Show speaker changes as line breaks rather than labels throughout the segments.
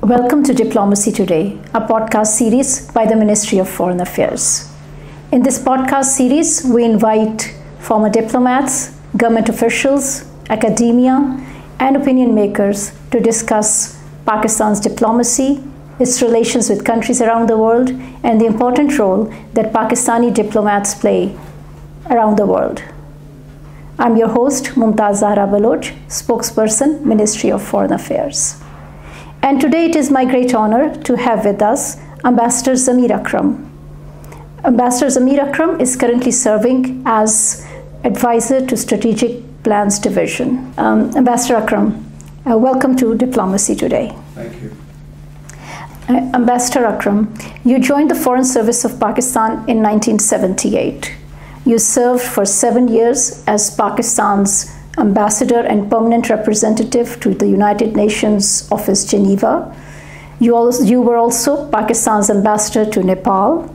Welcome to Diplomacy Today, a podcast series by the Ministry of Foreign Affairs. In this podcast series, we invite former diplomats, government officials, academia, and opinion makers to discuss Pakistan's diplomacy, its relations with countries around the world, and the important role that Pakistani diplomats play around the world. I'm your host, Mumtaz Zahra Baloch, spokesperson, Ministry of Foreign Affairs. And today it is my great honor to have with us Ambassador Zamir Akram. Ambassador Zamir Akram is currently serving as Advisor to Strategic Plans Division. Ambassador Akram, welcome to Diplomacy Today.
Thank you.
Ambassador Akram, you joined the Foreign Service of Pakistan in 1978. You served for 7 years as Pakistan's Ambassador and Permanent Representative to the United Nations Office, Geneva. You were also Pakistan's Ambassador to Nepal,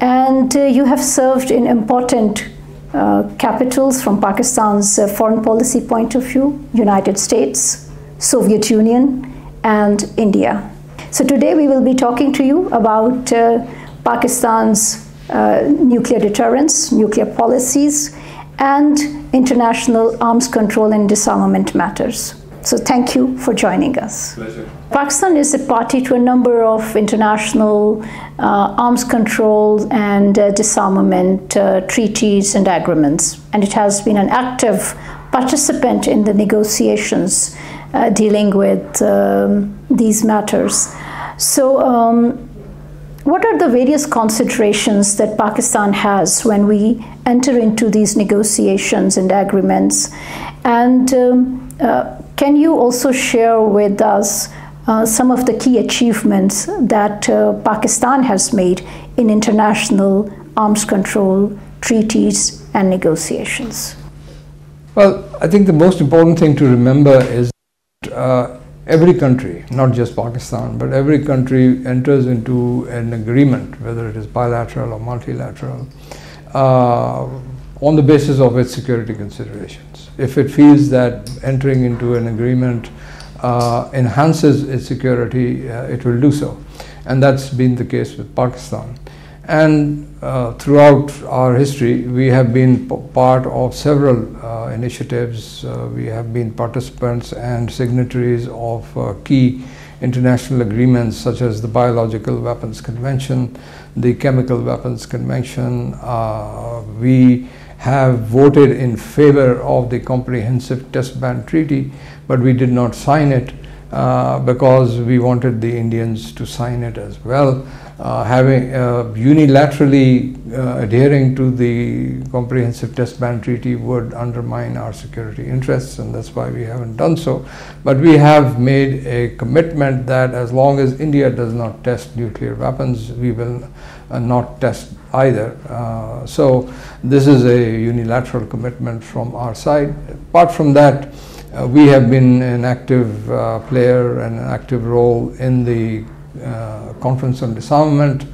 and you have served in important capitals from Pakistan's foreign policy point of view: United States, Soviet Union, and India. So today we will be talking to you about Pakistan's nuclear deterrence, nuclear policies, and international arms control and disarmament matters. So thank you for joining us.
Pleasure.
Pakistan is a party to a number of international arms control and disarmament treaties and agreements, and it has been an active participant in the negotiations dealing with these matters. So what are the various considerations that Pakistan has when we enter into these negotiations and agreements? And can you also share with us some of the key achievements that Pakistan has made in international arms control treaties and negotiations?
Well, I think the most important thing to remember is that every country, not just Pakistan, but every country enters into an agreement, whether it is bilateral or multilateral, on the basis of its security considerations. If it feels that entering into an agreement enhances its security, it will do so. And that's been the case with Pakistan. And throughout our history, we have been part of several initiatives. We have been participants and signatories of key international agreements such as the Biological Weapons Convention, the Chemical Weapons Convention. We have voted in favor of the Comprehensive Test Ban Treaty, but we did not sign it because we wanted the Indians to sign it as well. Unilaterally adhering to the Comprehensive Test Ban Treaty would undermine our security interests, and that's why we haven't done so. But we have made a commitment that as long as India does not test nuclear weapons, we will not test either. So this is a unilateral commitment from our side. Apart from that, we have been an active player and an active role in the Conference on Disarmament,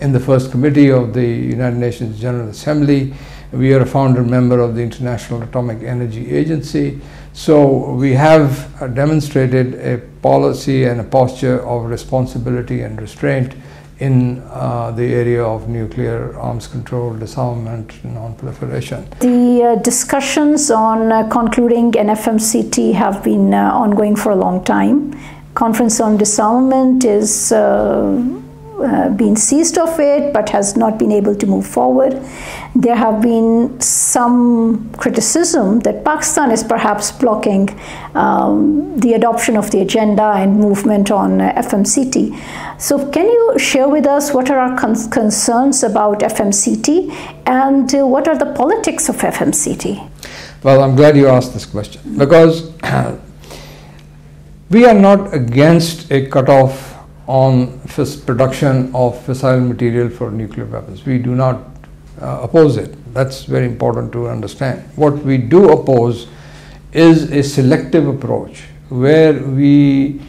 in the first committee of the United Nations General Assembly. We are a founder member of the International Atomic Energy Agency. So we have demonstrated a policy and a posture of responsibility and restraint in the area of nuclear arms control, disarmament, non-proliferation.
The discussions on concluding an FMCT have been ongoing for a long time. Conference on Disarmament is been seized of it, but has not been able to move forward. There have been some criticism that Pakistan is perhaps blocking the adoption of the agenda and movement on FMCT. So can you share with us what are our concerns about FMCT and what are the politics of FMCT?
Well, I'm glad you asked this question because we are not against a cutoff on production of fissile material for nuclear weapons. We do not oppose it. That's very important to understand. What we do oppose is a selective approach where we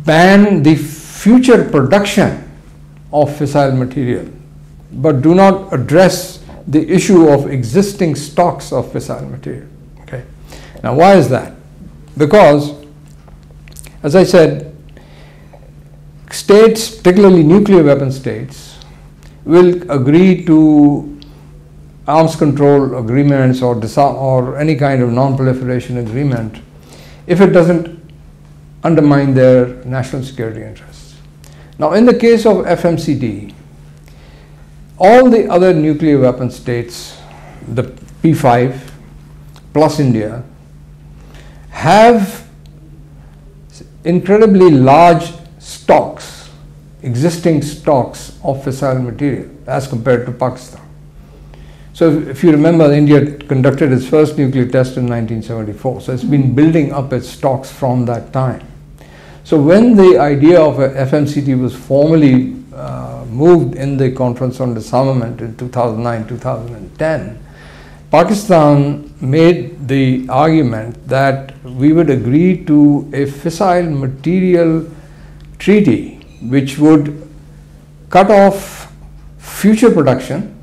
ban the future production of fissile material but do not address the issue of existing stocks of fissile material. Okay. Now, why is that? Because As I said, states, particularly nuclear weapon states, will agree to arms control agreements or any kind of non-proliferation agreement if it doesn't undermine their national security interests. Now, in the case of FMCT, all the other nuclear weapon states, the P5 plus India, have incredibly large stocks, existing stocks of fissile material as compared to Pakistan. So if you remember, India conducted its first nuclear test in 1974. So it's been building up its stocks from that time. So when the idea of a FMCT was formally moved in the Conference on Disarmament in 2009-2010, Pakistan made the argument that we would agree to a fissile material treaty which would cut off future production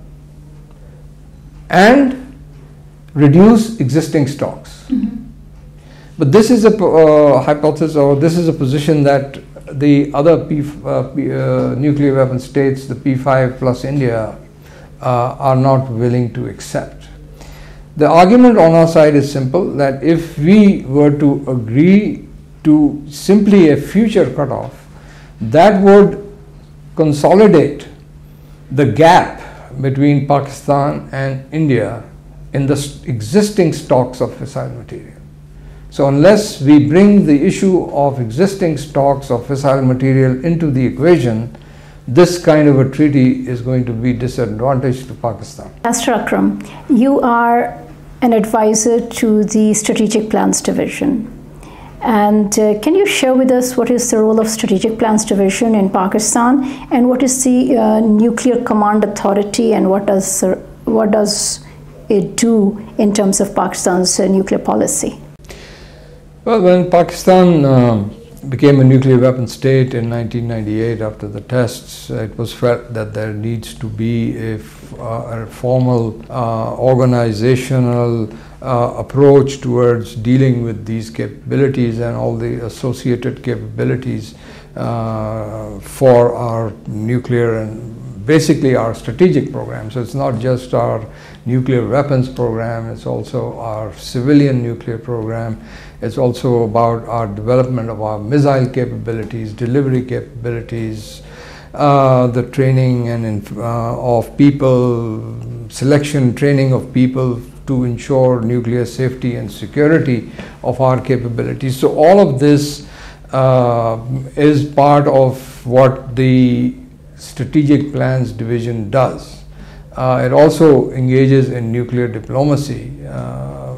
and reduce existing stocks. But this is a hypothesis, or this is a position that the other nuclear weapon states, the P5 plus India, are not willing to accept. The argument on our side is simple, that if we were to agree to simply a future cutoff, that would consolidate the gap between Pakistan and India in the existing stocks of fissile material. So unless we bring the issue of existing stocks of fissile material into the equation, this kind of a treaty is going to be disadvantaged to Pakistan.
Ambassador Akram, you are an advisor to the Strategic Plans Division. And can you share with us what is the role of Strategic Plans Division in Pakistan, and what is the Nuclear Command Authority, and what does it do in terms of Pakistan's nuclear policy?
Well, when Pakistan became a nuclear weapon state in 1998 after the tests, it was felt that there needs to be a formal organizational approach towards dealing with these capabilities and all the associated capabilities for our nuclear and basically our strategic program. So it's not just our nuclear weapons program, it's also our civilian nuclear program. It's also about our development of our missile capabilities, delivery capabilities, the training and of people, selection training of people to ensure nuclear safety and security of our capabilities. So all of this is part of what the Strategic Plans Division does. It also engages in nuclear diplomacy,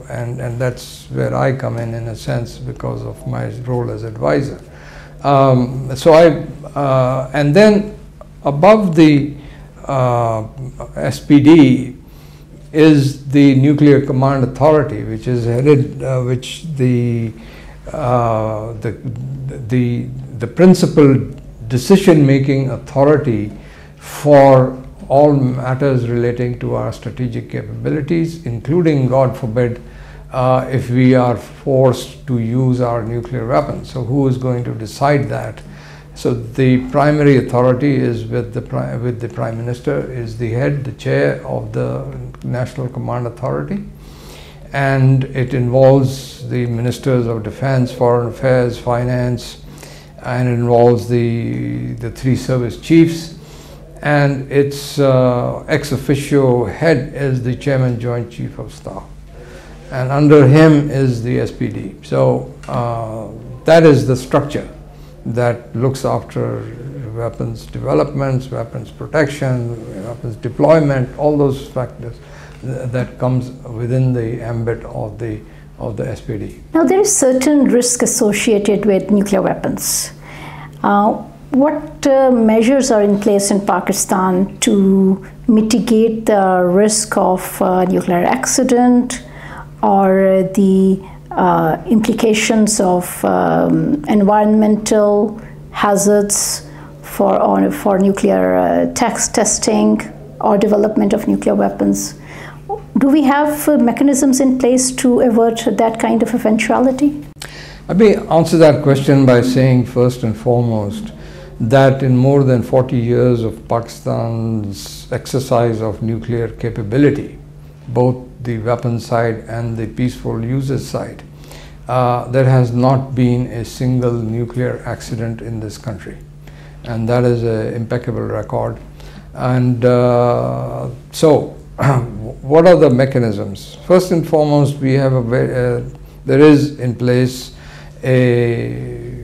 and that's where I come in a sense because of my role as advisor. And then above the SPD is the Nuclear Command Authority, which is headed, which the principal decision-making authority for all matters relating to our strategic capabilities, including, God forbid, if we are forced to use our nuclear weapons. So who is going to decide that? So the primary authority is with the Prime Minister, is the head, the chair of the National Command Authority, and it involves the Ministers of Defense, Foreign Affairs, Finance, and it involves the three service chiefs, and its ex officio head is the Chairman Joint Chief of Staff, and under him is the SPD. So that is the structure that looks after weapons developments, weapons protection, weapons deployment, all those factors that comes within the ambit of the SPD.
Now, there is certain risk associated with nuclear weapons. What measures are in place in Pakistan to mitigate the risk of nuclear accident or the implications of environmental hazards for nuclear testing or development of nuclear weapons? Do we have mechanisms in place to avert that kind of eventuality?
Let me answer that question by saying first and foremost that in more than 40 years of Pakistan's exercise of nuclear capability, both the weapon side and the peaceful users side, there has not been a single nuclear accident in this country, and that is an impeccable record. And so what are the mechanisms? First and foremost, we have there is in place a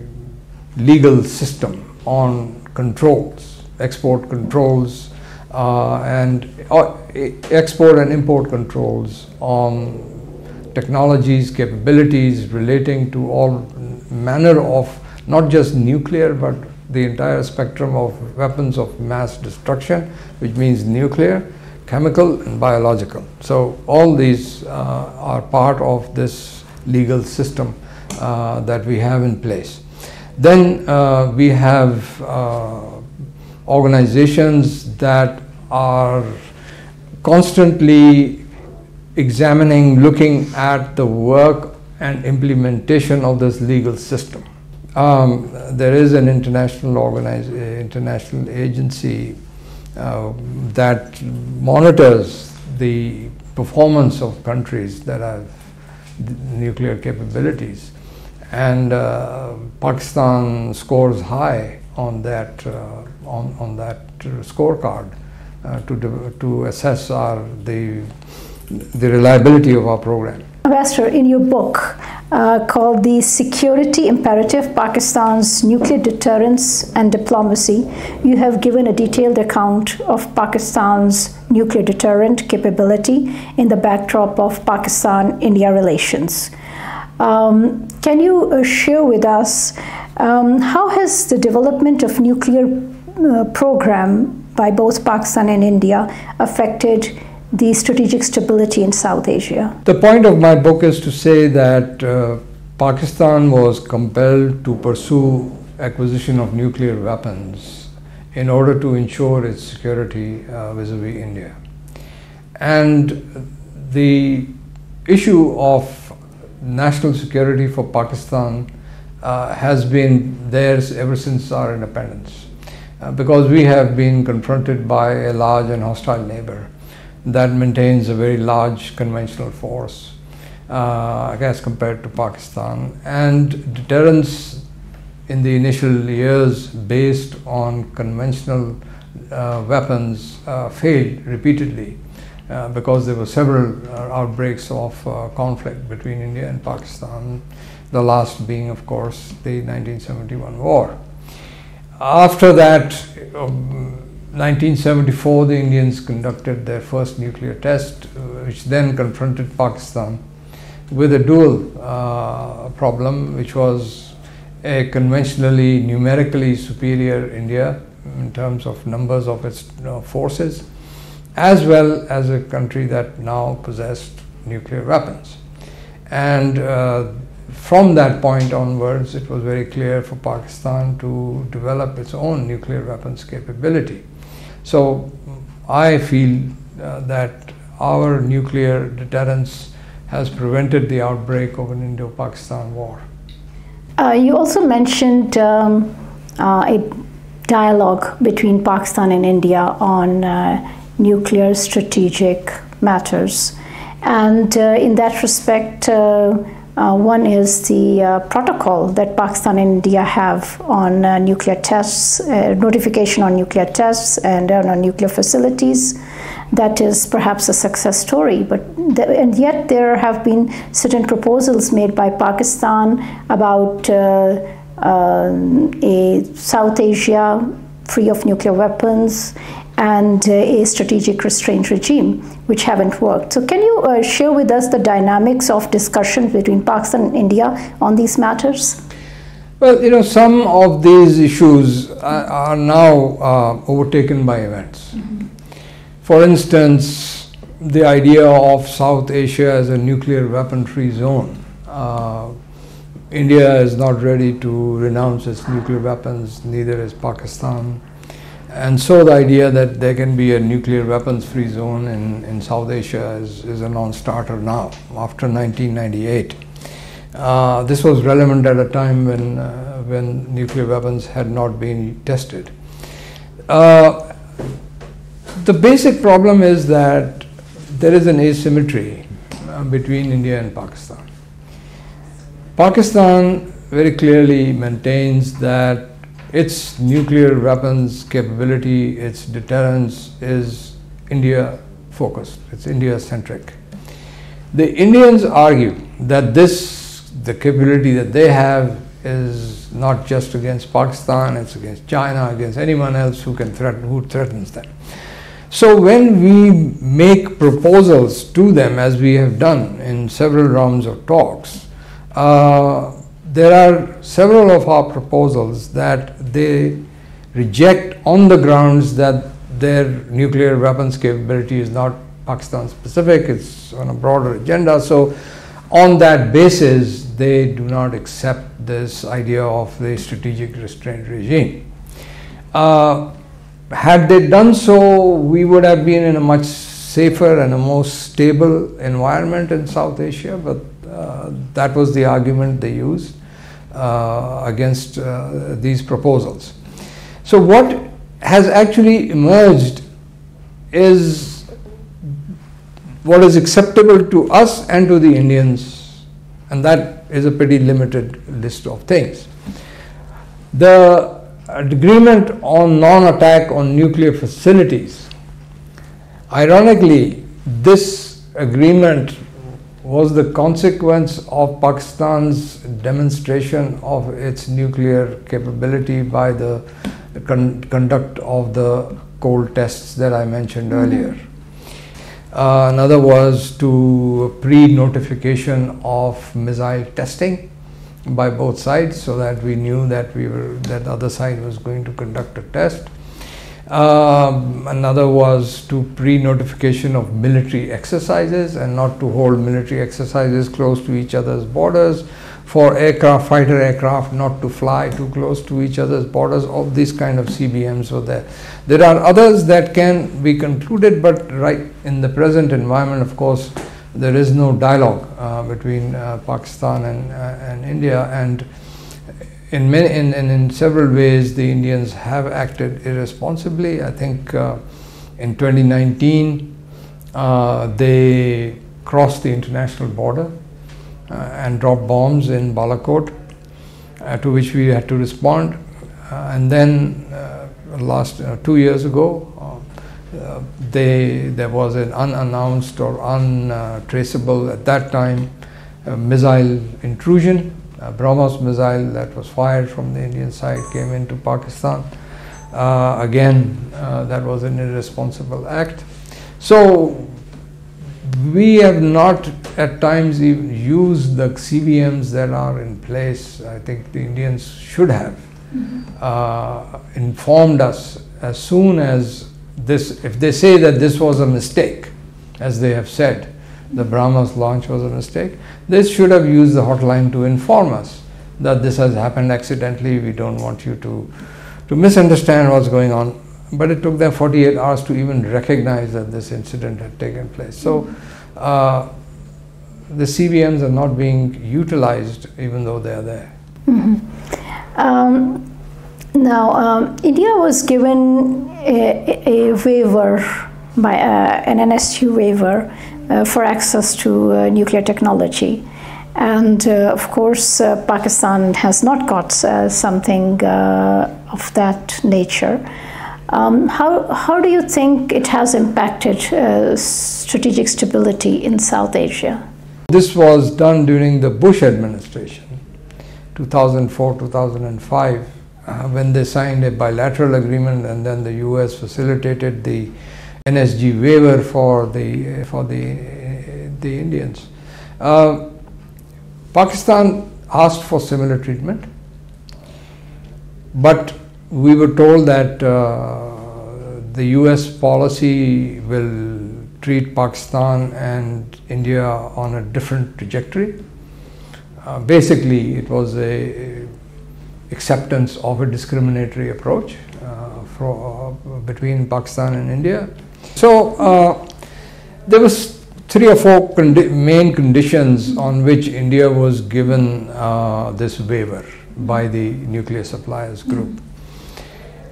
legal system on controls, export controls, and export and import controls on technologies, capabilities relating to all manner of not just nuclear but the entire spectrum of weapons of mass destruction, which means nuclear, chemical and biological. So all these are part of this legal system that we have in place. Then we have organizations that are constantly examining, looking at the work and implementation of this legal system. There is an international agency that monitors the performance of countries that have nuclear capabilities, and Pakistan scores high on that scorecard to assess the reliability of our program.
Ambassador, in your book called The Security Imperative, Pakistan's Nuclear Deterrence and Diplomacy, you have given a detailed account of Pakistan's nuclear deterrent capability in the backdrop of Pakistan-India relations. Can you share with us how has the development of nuclear program by both Pakistan and India affected the strategic stability in South Asia?
The point of my book is to say that Pakistan was compelled to pursue acquisition of nuclear weapons in order to ensure its security vis-a-vis India. And the issue of national security for Pakistan has been theirs ever since our independence, because we have been confronted by a large and hostile neighbor that maintains a very large conventional force as compared to Pakistan, and deterrence in the initial years based on conventional weapons failed repeatedly because there were several outbreaks of conflict between India and Pakistan, the last being of course the 1971 war. After that, 1974, the Indians conducted their first nuclear test, which then confronted Pakistan with a dual problem, which was a conventionally, numerically superior India in terms of numbers of its forces, as well as a country that now possessed nuclear weapons. And from that point onwards, it was very clear for Pakistan to develop its own nuclear weapons capability. So I feel that our nuclear deterrence has prevented the outbreak of an Indo-Pakistan war.
You also mentioned a dialogue between Pakistan and India on nuclear strategic matters. And in that respect, one is the protocol that Pakistan and India have on nuclear tests, notification on nuclear tests and on nuclear facilities. That is perhaps a success story, and yet there have been certain proposals made by Pakistan about a South Asia free of nuclear weapons and a strategic restraint regime, which haven't worked. So can you share with us the dynamics of discussions between Pakistan and India on these matters?
Well, some of these issues are now overtaken by events. Mm-hmm. For instance, the idea of South Asia as a nuclear weapon-free zone. India is not ready to renounce its nuclear weapons, neither is Pakistan. And so the idea that there can be a nuclear weapons-free zone in South Asia is a non-starter now, after 1998. This was relevant at a time when nuclear weapons had not been tested. The basic problem is that there is an asymmetry between India and Pakistan. Pakistan very clearly maintains that its nuclear weapons capability, its deterrence is India focused, it's India centric. The Indians argue that the capability that they have is not just against Pakistan, it's against China, against anyone else who threatens them. So when we make proposals to them, as we have done in several rounds of talks, there are several of our proposals that they reject on the grounds that their nuclear weapons capability is not Pakistan specific, it's on a broader agenda. So on that basis, they do not accept this idea of the strategic restraint regime. Had they done so, we would have been in a much safer and a more stable environment in South Asia, but that was the argument they used against these proposals. So what has actually emerged is what is acceptable to us and to the Indians, and that is a pretty limited list of things. The agreement on non-attack on nuclear facilities, ironically, this agreement was the consequence of Pakistan's demonstration of its nuclear capability by the conduct of the cold tests that I mentioned earlier. Another was to pre-notification of missile testing by both sides, so that we knew that that the other side was going to conduct a test. Another was to pre-notification of military exercises and not to hold military exercises close to each other's borders. For fighter aircraft not to fly too close to each other's borders. All these kind of CBMs were there. There are others that can be concluded, but right in the present environment, of course, there is no dialogue between Pakistan and India, and in several ways the Indians have acted irresponsibly. I think in 2019 they crossed the international border and dropped bombs in Balakot, to which we had to respond. And then last 2 years ago, there was an unannounced or untraceable at that time missile intrusion. A BrahMos missile that was fired from the Indian side came into Pakistan. Again, that was an irresponsible act. So we have not at times even used the CBMs that are in place. I think the Indians should have informed us as soon as this, if they say that this was a mistake, as they have said, the BrahMos launch was a mistake, they should have used the hotline to inform us that this has happened accidentally, we don't want you to misunderstand what's going on. But it took them 48 hours to even recognize that this incident had taken place. So the CBMs are not being utilized even though they are there.
Now, India was given a waiver, by an NSU waiver for access to nuclear technology. And of course, Pakistan has not got something of that nature. How do you think it has impacted strategic stability in South Asia?
This was done during the Bush administration, 2004-2005, when they signed a bilateral agreement, and then the US facilitated the NSG waiver for the Indians. Pakistan asked for similar treatment, but we were told that the US policy will treat Pakistan and India on a different trajectory. Basically, it was a acceptance of a discriminatory approach between Pakistan and India. So there was three or four main conditions on which India was given this waiver by the nuclear suppliers group.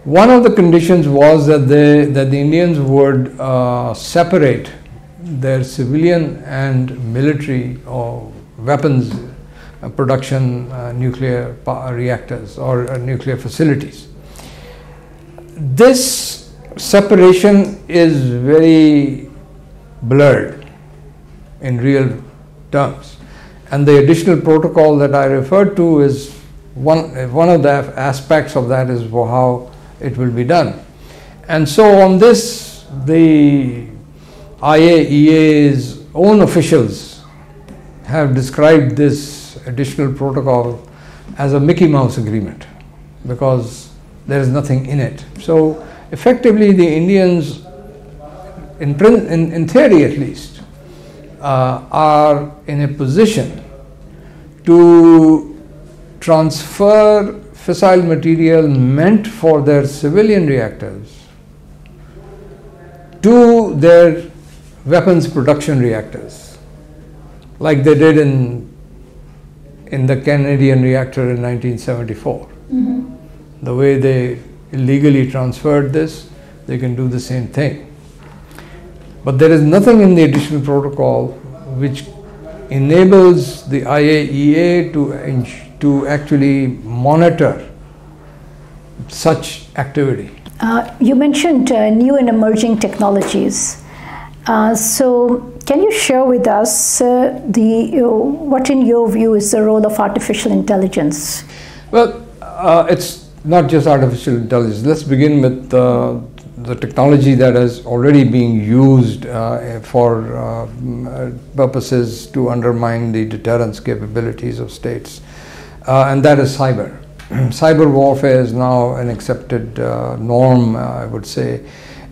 One of the conditions was that the Indians would separate their civilian and military or weapons production nuclear reactors or nuclear facilities. This separation is very blurred in real terms, and the additional protocol that I referred to is one of the aspects of that is how it will be done. And so on this, the IAEA's own officials have described this additional protocol as a Mickey Mouse agreement because there is nothing in it. So effectively the Indians, in theory at least, are in a position to transfer fissile material meant for their civilian reactors to their weapons production reactors, like they did in the Canadian reactor in 1974. Mm-hmm. The way they illegally transferred this, they can do the same thing. But there is nothing in the additional protocol which enables the IAEA to actually monitor such activity.
You mentioned new and emerging technologies. So can you share with us what in your view is the role of artificial intelligence?
Well, it's not just artificial intelligence. Let's begin with the technology that is already being used for purposes to undermine the deterrence capabilities of states, and that is cyber. Cyber warfare is now an accepted norm, I would say,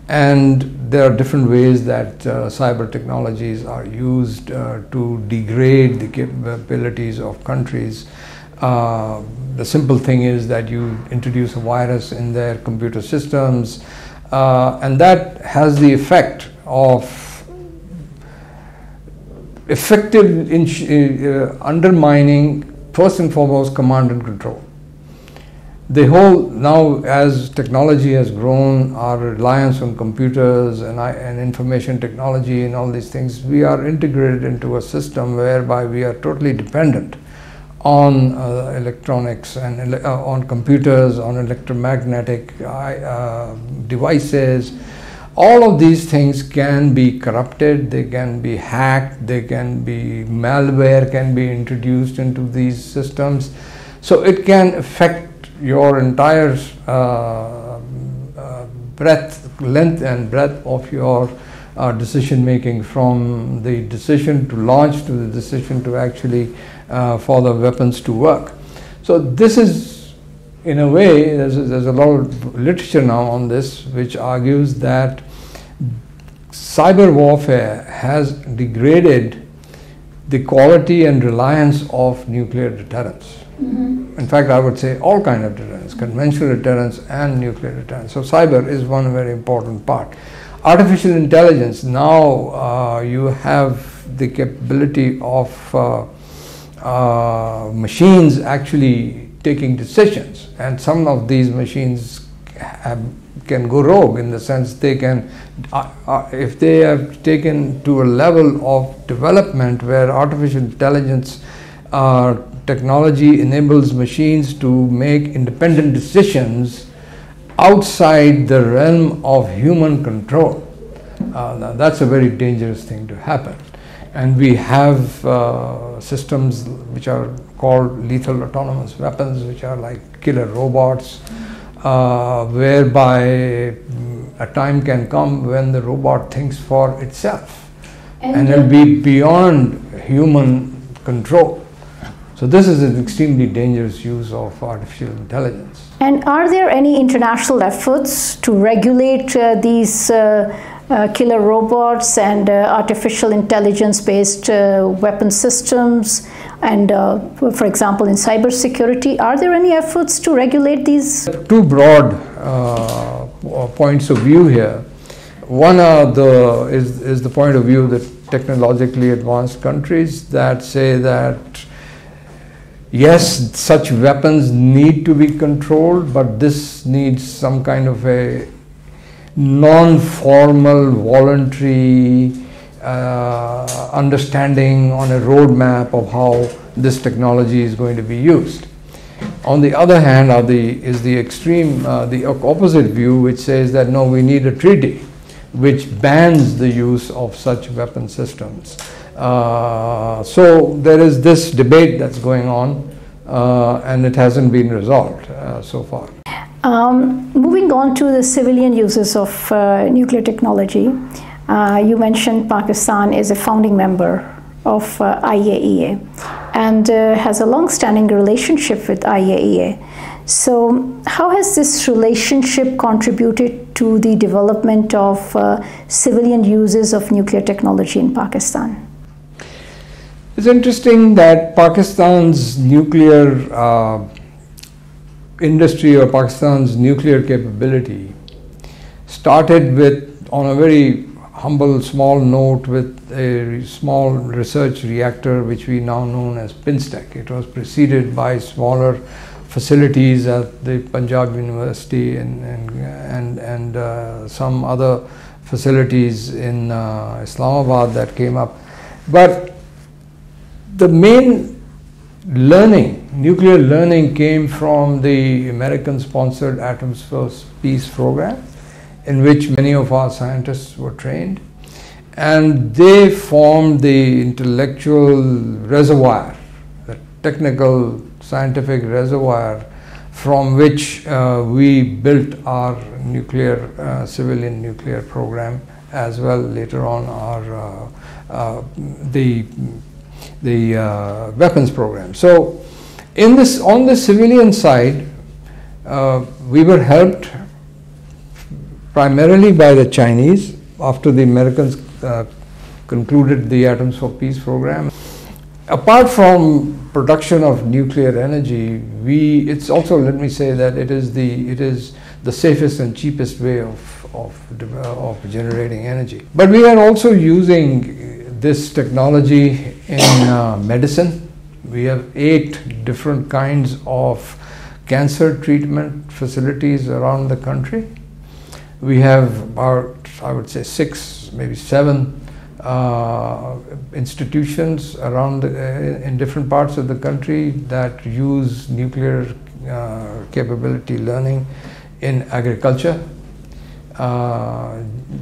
and there are different ways that cyber technologies are used to degrade the capabilities of countries. The simple thing is that you introduce a virus in their computer systems, and that has the effect of effective undermining, first and foremost, command and control. The whole, now as technology has grown, our reliance on computers and information technology and all these things, we are integrated into a system whereby we are totally dependent on electronics and on computers, on electromagnetic devices. All of these things can be corrupted, they can be hacked, they can be malware can be introduced into these systems. So it can affect your entire length and breadth of your decision making, from the decision to launch to the decision to actually for the weapons to work. So this is, in a way, there's a lot of literature now on this which argues that cyber warfare has degraded the quality and reliance of nuclear deterrence. Mm-hmm. In fact, I would say all kinds of deterrence, conventional deterrence and nuclear deterrence. So cyber is one very important part. Artificial intelligence, now you have the capability of machines actually taking decisions, and some of these machines can go rogue, in the sense they can, if they have taken to a level of development where artificial intelligence technology enables machines to make independent decisions outside the realm of human control. Now that's a very dangerous thing to happen. And we have systems which are called lethal autonomous weapons, which are like killer robots, whereby a time can come when the robot thinks for itself and it'll be beyond human control. So this is an extremely dangerous use of artificial intelligence.
And are there any international efforts to regulate these killer robots and artificial intelligence-based weapon systems? And for example, in cybersecurity, are there any efforts to regulate these?
Two broad points of view here. One is the point of view that technologically advanced countries that say that yes, such weapons need to be controlled, but this needs some kind of a non-formal, voluntary understanding on a roadmap of how this technology is going to be used. On the other hand, is the extreme, the opposite view, which says that no, we need a treaty which bans the use of such weapon systems. So there is this debate that's going on, and it hasn't been resolved so far.
Moving on to the civilian uses of nuclear technology, you mentioned Pakistan is a founding member of IAEA and has a long-standing relationship with IAEA. So how has this relationship contributed to the development of civilian uses of nuclear technology in Pakistan?
It's interesting that Pakistan's nuclear industry or Pakistan's nuclear capability started with, on a very humble, small note, with a small research reactor which we now know as Pinstek. It was preceded by smaller facilities at the Punjab University and some other facilities in Islamabad that came up. But the main learning, nuclear learning, came from the American-sponsored Atoms for Peace program, in which many of our scientists were trained, and they formed the intellectual reservoir, the technical scientific reservoir from which we built our nuclear civilian nuclear program, as well later on our the weapons program. So in this, on the civilian side, we were helped primarily by the Chinese after the Americans concluded the Atoms for Peace program. Apart from production of nuclear energy, it's also, let me say that it is the safest and cheapest way of generating energy. But we are also using this technology in medicine. We have 8 different kinds of cancer treatment facilities around the country. We have about, I would say, 6, maybe 7 institutions around in different parts of the country that use nuclear capability learning in agriculture,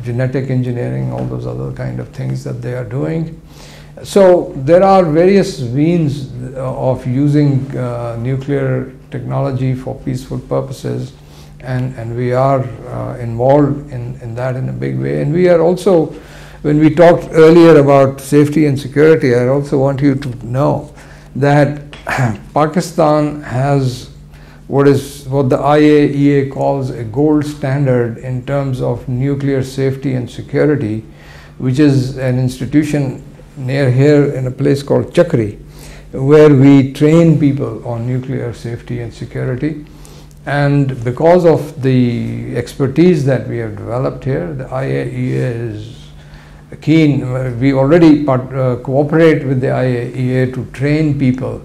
genetic engineering, all those other kind of things that they are doing. So there are various means of using nuclear technology for peaceful purposes, and we are involved in that in a big way. And we are also, when we talked earlier about safety and security, I also want you to know that Pakistan has what the IAEA calls a gold standard in terms of nuclear safety and security, which is an institution near here in a place called Chakri, where we train people on nuclear safety and security. And because of the expertise that we have developed here, the IAEA is keen. We already cooperate with the IAEA to train people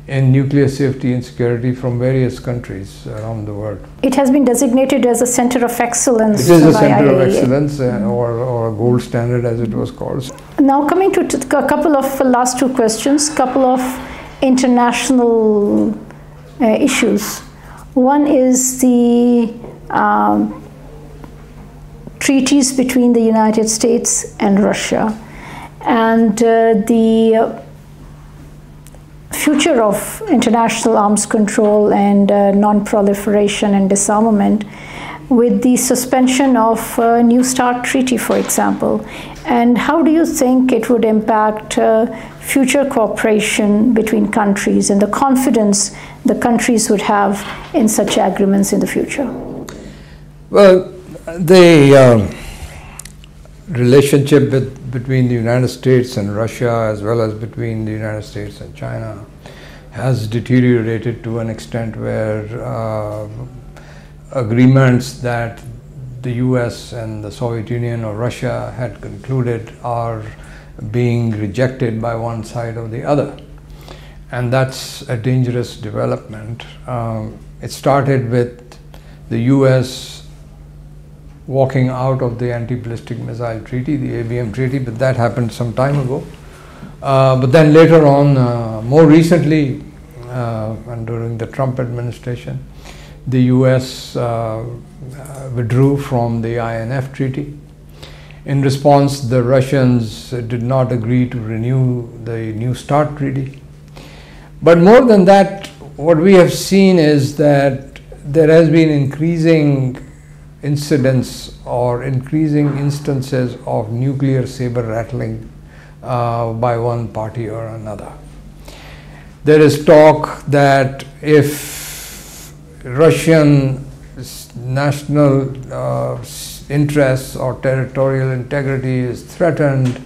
in nuclear safety and security from various countries around the world.
It has been designated as a center of excellence.
It is a center of excellence, or a gold standard as it was called.
Now coming to a couple of last 2 questions, couple of international issues. One is the treaties between the United States and Russia, and the future of international arms control and non-proliferation and disarmament, with the suspension of New START treaty, for example. And how do you think it would impact future cooperation between countries and the confidence the countries would have in such agreements in the future?
Well, the relationship between the United States and Russia, as well as between the United States and China, has deteriorated to an extent where agreements that the US and the Soviet Union or Russia had concluded are being rejected by one side or the other. And that's a dangerous development. It started with the US walking out of the Anti-Ballistic Missile Treaty, the ABM Treaty, but that happened some time ago. But then later on, more recently, and during the Trump administration, the US withdrew from the INF Treaty. In response, the Russians did not agree to renew the New START Treaty. But more than that, what we have seen is that there has been increasing incidents or increasing instances of nuclear saber rattling by one party or another. There is talk that if Russian national interests or territorial integrity is threatened,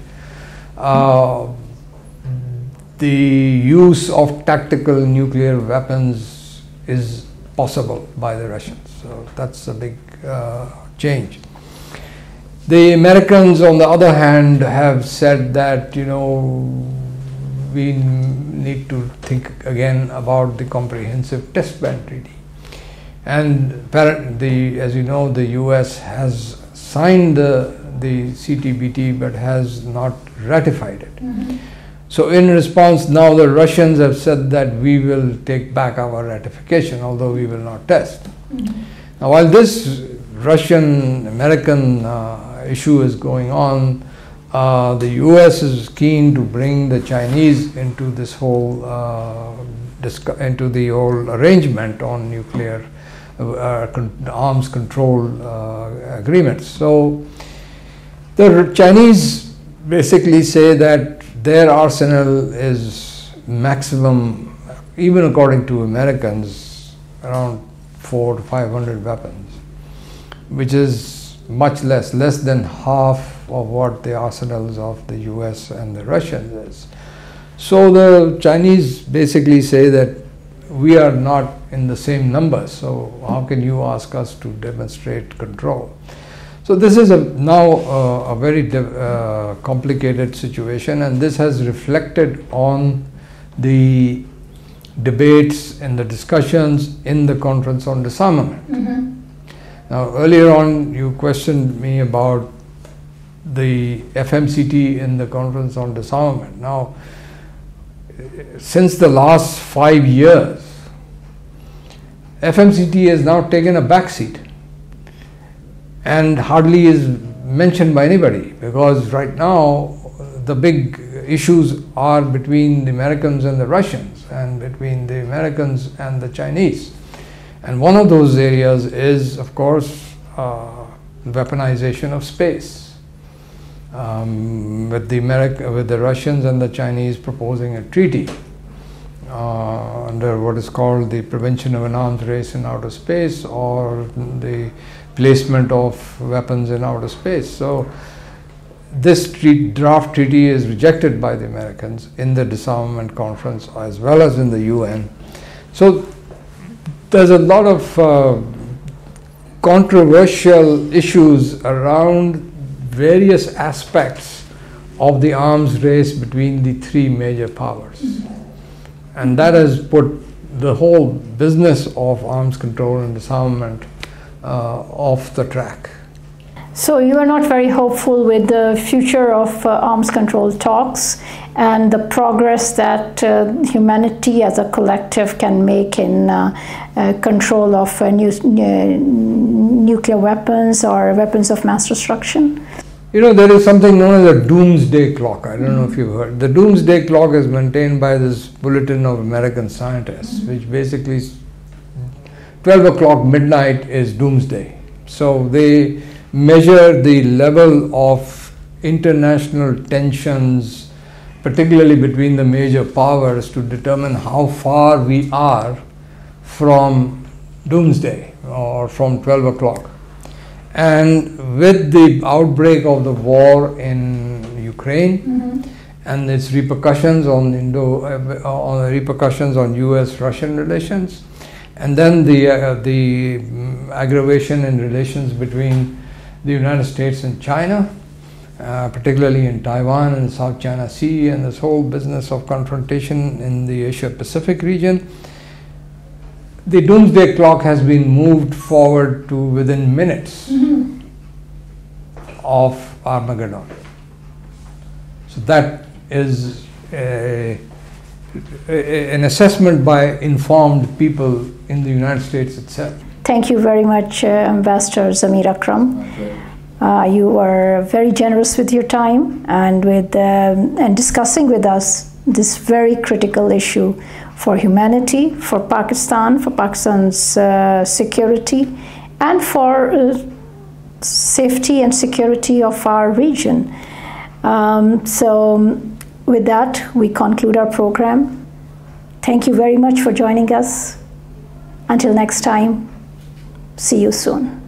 the use of tactical nuclear weapons is possible by the Russians. So that's a big change. The Americans, on the other hand, have said that, we need to think again about the Comprehensive Test Ban Treaty. And as you know, the US has signed the CTBT but has not ratified it. Mm-hmm. So in response, now the Russians have said that we will take back our ratification, although we will not test. Mm-hmm. Now, while this Russian-American issue is going on, the US is keen to bring the Chinese into this whole into the whole arrangement on nuclear arms control agreements. So the Chinese basically say that their arsenal is maximum, even according to Americans, around 400 to 500 weapons, which is much less than half of what the arsenals of the US and the Russians is. So the Chinese basically say that we are not in the same numbers, so how can you ask us to demonstrate control? So this is now a very complicated situation, and this has reflected on the debates and the discussions in the Conference on Disarmament. Mm-hmm. Now, earlier on you questioned me about the FMCT in the Conference on Disarmament. Now, since the last 5 years, FMCT has now taken a backseat and hardly is mentioned by anybody, because right now the big issues are between the Americans and the Russians, and between the Americans and the Chinese. And one of those areas is, of course, weaponization of space, with the Russians and the Chinese proposing a treaty under what is called the Prevention of an Arms Race in Outer Space, or the placement of weapons in outer space. So this draft treaty is rejected by the Americans in the Disarmament Conference as well as in the UN. So there's a lot of controversial issues around various aspects of the arms race between the three major powers. And that has put the whole business of arms control and disarmament off the track.
So you are not very hopeful with the future of arms control talks and the progress that humanity as a collective can make in control of nuclear weapons or weapons of mass destruction?
There is something known as a doomsday clock. I don't know if you've heard. The doomsday clock is maintained by this Bulletin of American Scientists, which basically 12 o'clock midnight is doomsday. So they measure the level of international tensions, particularly between the major powers, to determine how far we are from doomsday or from 12 o'clock. And with the outbreak of the war in Ukraine and its repercussions on US-Russian relations, and then the aggravation in relations between the United States and China, particularly in Taiwan and South China Sea, and this whole business of confrontation in the Asia-Pacific region. The doomsday clock has been moved forward to within minutes of Armageddon. So that is an assessment by informed people in the United States itself.
Thank you very much, Ambassador Zamir Akram. You were very generous with your time and and discussing with us this very critical issue for humanity, for Pakistan's security, and for safety and security of our region. So with that, we conclude our program. Thank you very much for joining us. Until next time, see you soon.